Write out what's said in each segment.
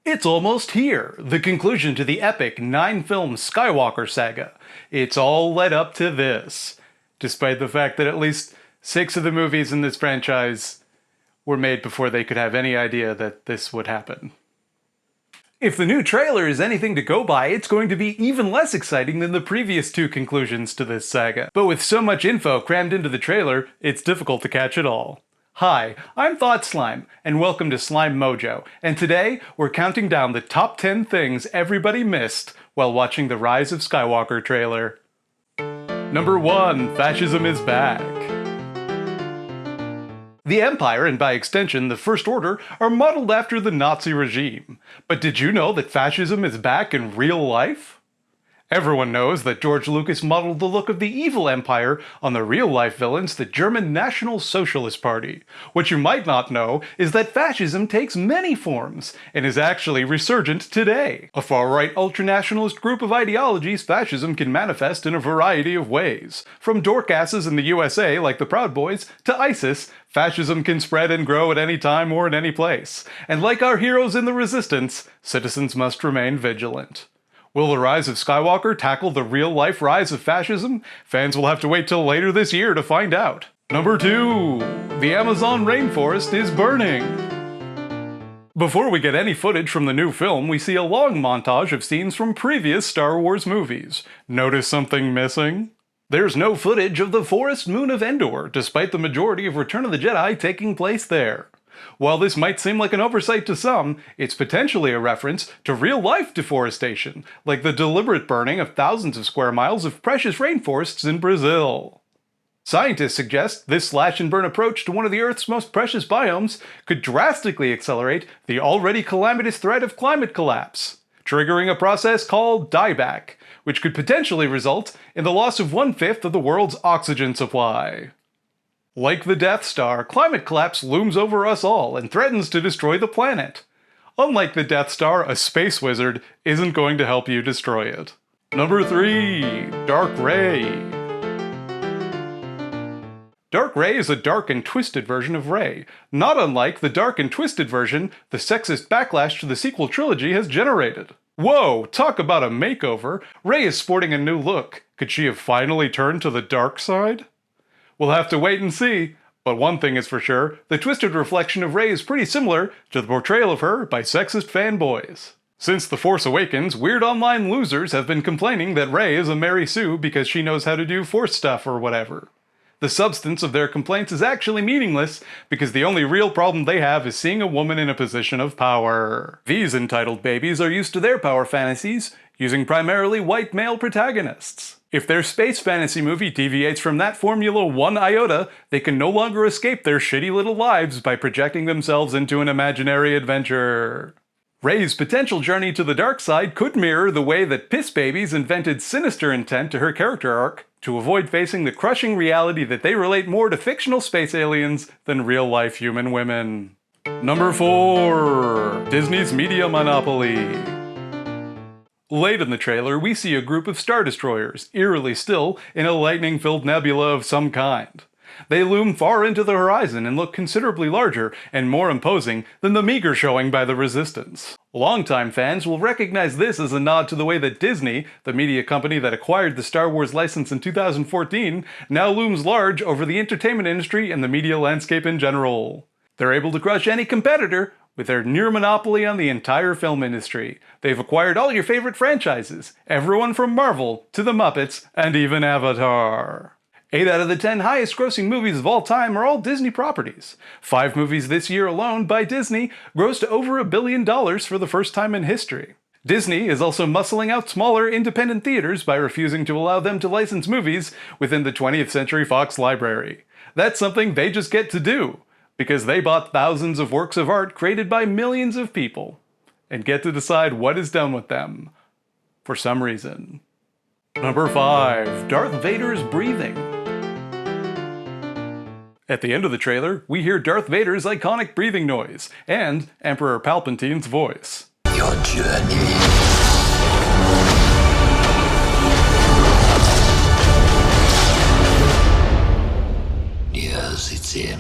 It's almost here, the conclusion to the epic 9-film Skywalker saga. It's all led up to this, despite the fact that at least 6 of the movies in this franchise were made before they could have any idea that this would happen. If the new trailer is anything to go by, it's going to be even less exciting than the previous 2 conclusions to this saga. But with so much info crammed into the trailer, it's difficult to catch it all. Hi, I'm ThoughtSlime, and welcome to Slime Mojo, and today we're counting down the top 10 things everybody missed while watching the Rise of Skywalker trailer. Number 1. Fascism is back. The Empire, and by extension the First Order, are modeled after the Nazi regime. But did you know that fascism is back in real life? Everyone knows that George Lucas modeled the look of the evil empire on the real-life villains, the German National Socialist Party. What you might not know is that fascism takes many forms, and is actually resurgent today. A far-right ultranationalist group of ideologies, fascism can manifest in a variety of ways. From dorkasses in the USA like the Proud Boys, to ISIS, fascism can spread and grow at any time or in any place. And like our heroes in the Resistance, citizens must remain vigilant. Will the Rise of Skywalker tackle the real-life rise of fascism? Fans will have to wait till later this year to find out. Number 2. The Amazon rainforest is burning. Before we get any footage from the new film, we see a long montage of scenes from previous Star Wars movies. Notice something missing? There's no footage of the forest moon of Endor, despite the majority of Return of the Jedi taking place there. While this might seem like an oversight to some, it's potentially a reference to real-life deforestation, like the deliberate burning of thousands of square miles of precious rainforests in Brazil. Scientists suggest this slash-and-burn approach to one of the Earth's most precious biomes could drastically accelerate the already calamitous threat of climate collapse, triggering a process called dieback, which could potentially result in the loss of 1/5 of the world's oxygen supply. Like the Death Star, climate collapse looms over us all and threatens to destroy the planet. Unlike the Death Star, a space wizard isn't going to help you destroy it. Number 3. Dark Rey. Dark Rey is a dark and twisted version of Rey, not unlike the dark and twisted version the sexist backlash to the sequel trilogy has generated. Whoa, talk about a makeover! Rey is sporting a new look. Could she have finally turned to the dark side? We'll have to wait and see, but one thing is for sure, the twisted reflection of Rey is pretty similar to the portrayal of her by sexist fanboys. Since The Force Awakens, weird online losers have been complaining that Rey is a Mary Sue because she knows how to do Force stuff or whatever. The substance of their complaints is actually meaningless because the only real problem they have is seeing a woman in a position of power. These entitled babies are used to their power fantasies, using primarily white male protagonists. If their space fantasy movie deviates from that formula 1 iota, they can no longer escape their shitty little lives by projecting themselves into an imaginary adventure. Rey's potential journey to the dark side could mirror the way that piss babies invented sinister intent to her character arc to avoid facing the crushing reality that they relate more to fictional space aliens than real-life human women. Number 4. Disney's media monopoly. Late in the trailer, we see a group of Star Destroyers, eerily still, in a lightning-filled nebula of some kind. They loom far into the horizon and look considerably larger and more imposing than the meager showing by the Resistance. Longtime fans will recognize this as a nod to the way that Disney, the media company that acquired the Star Wars license in 2014, now looms large over the entertainment industry and the media landscape in general. They're able to crush any competitor with their near monopoly on the entire film industry. They've acquired all your favorite franchises, everyone from Marvel to the Muppets and even Avatar. 8 out of the 10 highest grossing movies of all time are all Disney properties. 5 movies this year alone by Disney grossed over $1 billion for the first time in history. Disney is also muscling out smaller independent theaters by refusing to allow them to license movies within the 20th Century Fox library. That's something they just get to do, because they bought thousands of works of art created by millions of people, and get to decide what is done with them, for some reason. Number 5. Darth Vader's breathing. At the end of the trailer, we hear Darth Vader's iconic breathing noise, and Emperor Palpatine's voice. Your journey. Yes, it's in.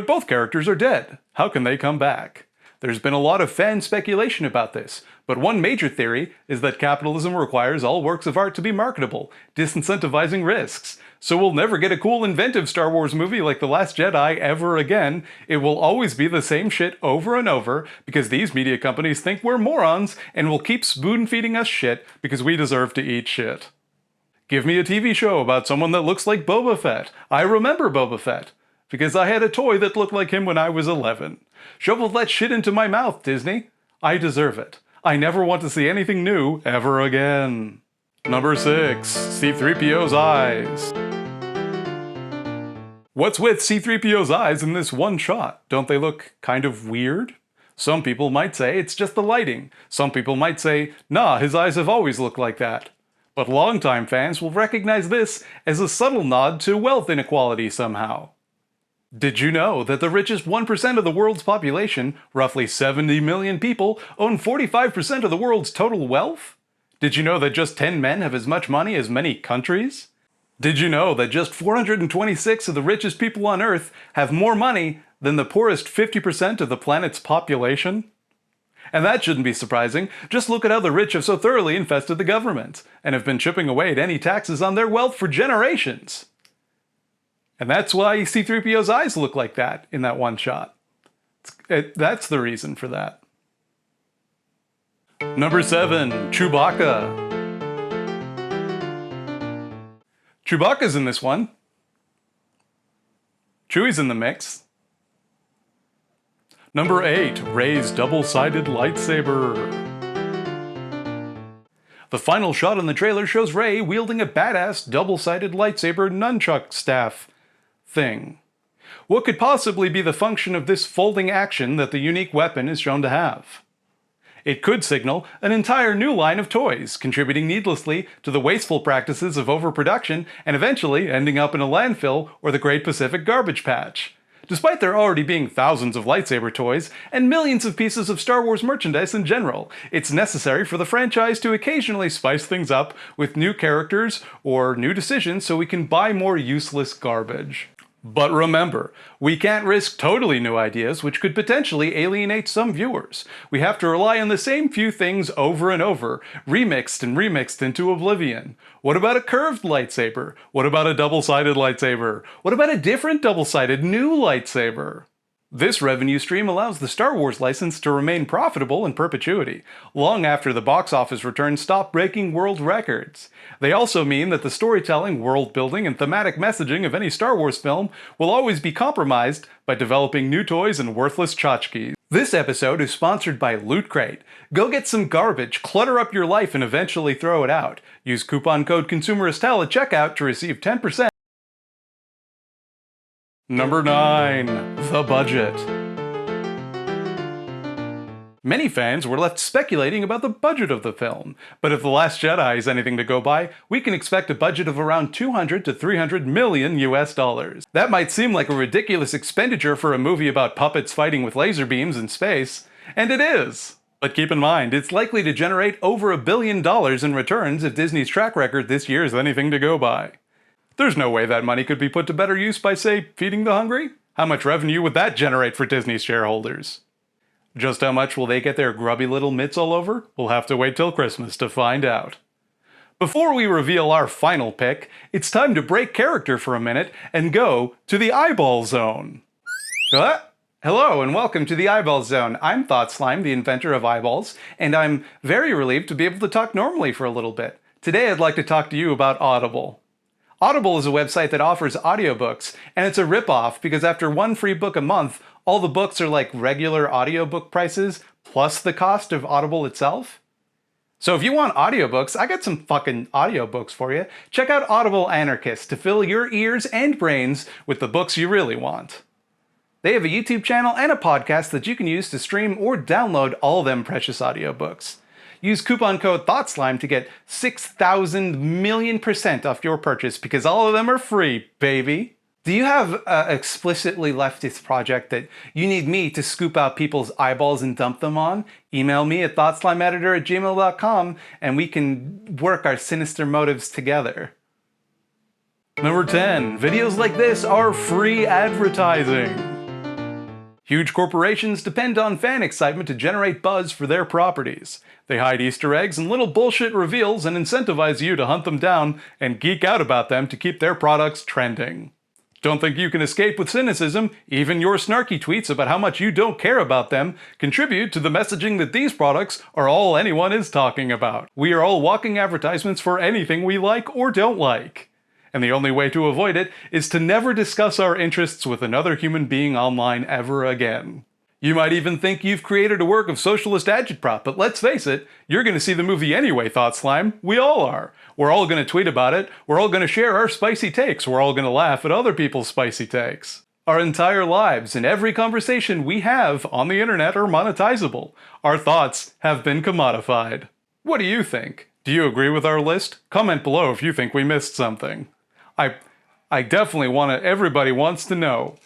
But both characters are dead. How can they come back? There's been a lot of fan speculation about this, but one major theory is that capitalism requires all works of art to be marketable, disincentivizing risks. So we'll never get a cool inventive Star Wars movie like The Last Jedi ever again. It will always be the same shit over and over because these media companies think we're morons and will keep spoon-feeding us shit because we deserve to eat shit. Give me a TV show about someone that looks like Boba Fett. I remember Boba Fett because I had a toy that looked like him when I was 11. Shovel that shit into my mouth, Disney. I deserve it. I never want to see anything new ever again. Number 6. C-3PO's eyes. What's with C-3PO's eyes in this one shot? Don't they look kind of weird? Some people might say it's just the lighting. Some people might say, nah, his eyes have always looked like that. But longtime fans will recognize this as a subtle nod to wealth inequality somehow. Did you know that the richest 1% of the world's population, roughly 70 million people, own 45% of the world's total wealth? Did you know that just 10 men have as much money as many countries? Did you know that just 426 of the richest people on Earth have more money than the poorest 50% of the planet's population? And that shouldn't be surprising. Just look at how the rich have so thoroughly infested the government, and have been chipping away at any taxes on their wealth for generations. And that's why C-3PO's eyes look like that in that one shot. That's the reason for that. Number 7. Chewbacca. Chewbacca's in this one. Chewie's in the mix. Number 8. Rey's double-sided lightsaber. The final shot in the trailer shows Rey wielding a badass double-sided lightsaber nunchuck staff thing. What could possibly be the function of this folding action that the unique weapon is shown to have? It could signal an entire new line of toys, contributing needlessly to the wasteful practices of overproduction and eventually ending up in a landfill or the Great Pacific Garbage Patch. Despite there already being thousands of lightsaber toys and millions of pieces of Star Wars merchandise in general, it's necessary for the franchise to occasionally spice things up with new characters or new decisions so we can buy more useless garbage. But remember, we can't risk totally new ideas which could potentially alienate some viewers. We have to rely on the same few things over and over, remixed and remixed into oblivion. What about a curved lightsaber? What about a double-sided lightsaber? What about a different double-sided new lightsaber? This revenue stream allows the Star Wars license to remain profitable in perpetuity, long after the box office returns stop breaking world records. They also mean that the storytelling, world-building, and thematic messaging of any Star Wars film will always be compromised by developing new toys and worthless tchotchkes. This episode is sponsored by Loot Crate. Go get some garbage, clutter up your life, and eventually throw it out. Use coupon code ConsumeristHell at checkout to receive 10%. Number 9. The budget. Many fans were left speculating about the budget of the film, but if The Last Jedi is anything to go by, we can expect a budget of around 200 to 300 million US dollars. That might seem like a ridiculous expenditure for a movie about puppets fighting with laser beams in space, and it is. But keep in mind, it's likely to generate over $1 billion in returns if Disney's track record this year is anything to go by. There's no way that money could be put to better use by, say, feeding the hungry? How much revenue would that generate for Disney's shareholders? Just how much will they get their grubby little mitts all over? We'll have to wait till Christmas to find out. Before we reveal our final pick, it's time to break character for a minute and go to the Eyeball Zone. Hello and welcome to the Eyeball Zone. I'm ThoughtSlime, the inventor of eyeballs, and I'm very relieved to be able to talk normally for a little bit. Today I'd like to talk to you about Audible. Audible is a website that offers audiobooks, and it's a ripoff because after one free book a month, all the books are like regular audiobook prices plus the cost of Audible itself. So if you want audiobooks, I got some fucking audiobooks for you. Check out Audible Anarchist to fill your ears and brains with the books you really want. They have a YouTube channel and a podcast that you can use to stream or download all them precious audiobooks. Use coupon code ThoughtSlime to get 6,000,000,000% off your purchase because all of them are free, baby. Do you have an explicitly leftist project that you need me to scoop out people's eyeballs and dump them on? Email me at thoughtslimeeditor@gmail.com and we can work our sinister motives together. Number 10. Videos like this are free advertising. Huge corporations depend on fan excitement to generate buzz for their properties. They hide Easter eggs and little bullshit reveals and incentivize you to hunt them down and geek out about them to keep their products trending. Don't think you can escape with cynicism. Even your snarky tweets about how much you don't care about them contribute to the messaging that these products are all anyone is talking about. We are all walking advertisements for anything we like or don't like. And the only way to avoid it is to never discuss our interests with another human being online ever again. You might even think you've created a work of socialist agitprop, but let's face it, you're going to see the movie anyway, Thought Slime. We all are. We're all going to tweet about it, we're all going to share our spicy takes, we're all going to laugh at other people's spicy takes. Our entire lives and every conversation we have on the internet are monetizable. Our thoughts have been commodified. What do you think? Do you agree with our list? Comment below if you think we missed something. I definitely want to, everybody wants to know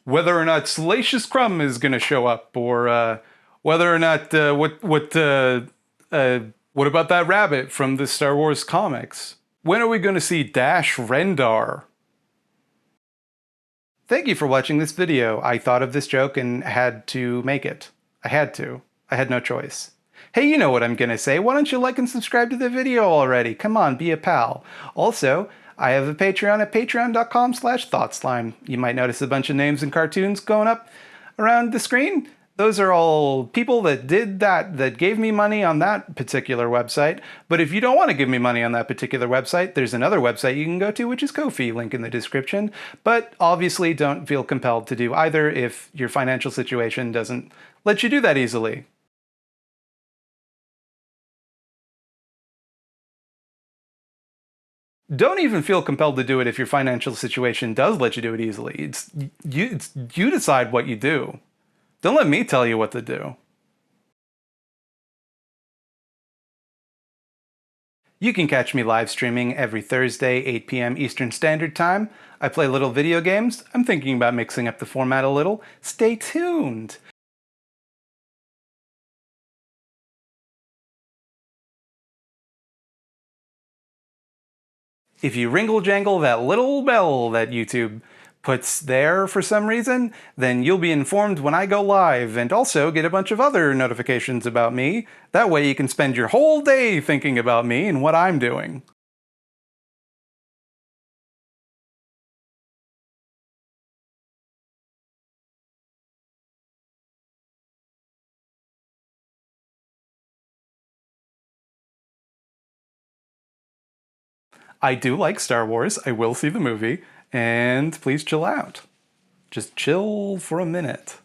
whether or not Salacious Crumb is going to show up, or whether or not what about that rabbit from the Star Wars comics? When are we going to see Dash Rendar? Thank you for watching this video. I thought of this joke and had to make it. I had to. I had no choice. Hey, you know what I'm going to say. Why don't you like and subscribe to the video already? Come on, be a pal. Also, I have a Patreon at patreon.com/thoughtslime. You might notice a bunch of names and cartoons going up around the screen. Those are all people that did that gave me money on that particular website. But if you don't want to give me money on that particular website, there's another website you can go to, which is Ko-fi, link in the description. But obviously don't feel compelled to do either if your financial situation doesn't let you do that easily. Don't even feel compelled to do it if your financial situation does let you do it easily. It's you decide what you do. Don't let me tell you what to do. You can catch me live streaming every Thursday, 8 p.m. Eastern Standard Time. I play little video games. I'm thinking about mixing up the format a little. Stay tuned. If you wringle-jangle that little bell that YouTube puts there for some reason, then you'll be informed when I go live, and also get a bunch of other notifications about me. That way you can spend your whole day thinking about me and what I'm doing. I do like Star Wars. I will see the movie, and please chill out. Just chill for a minute.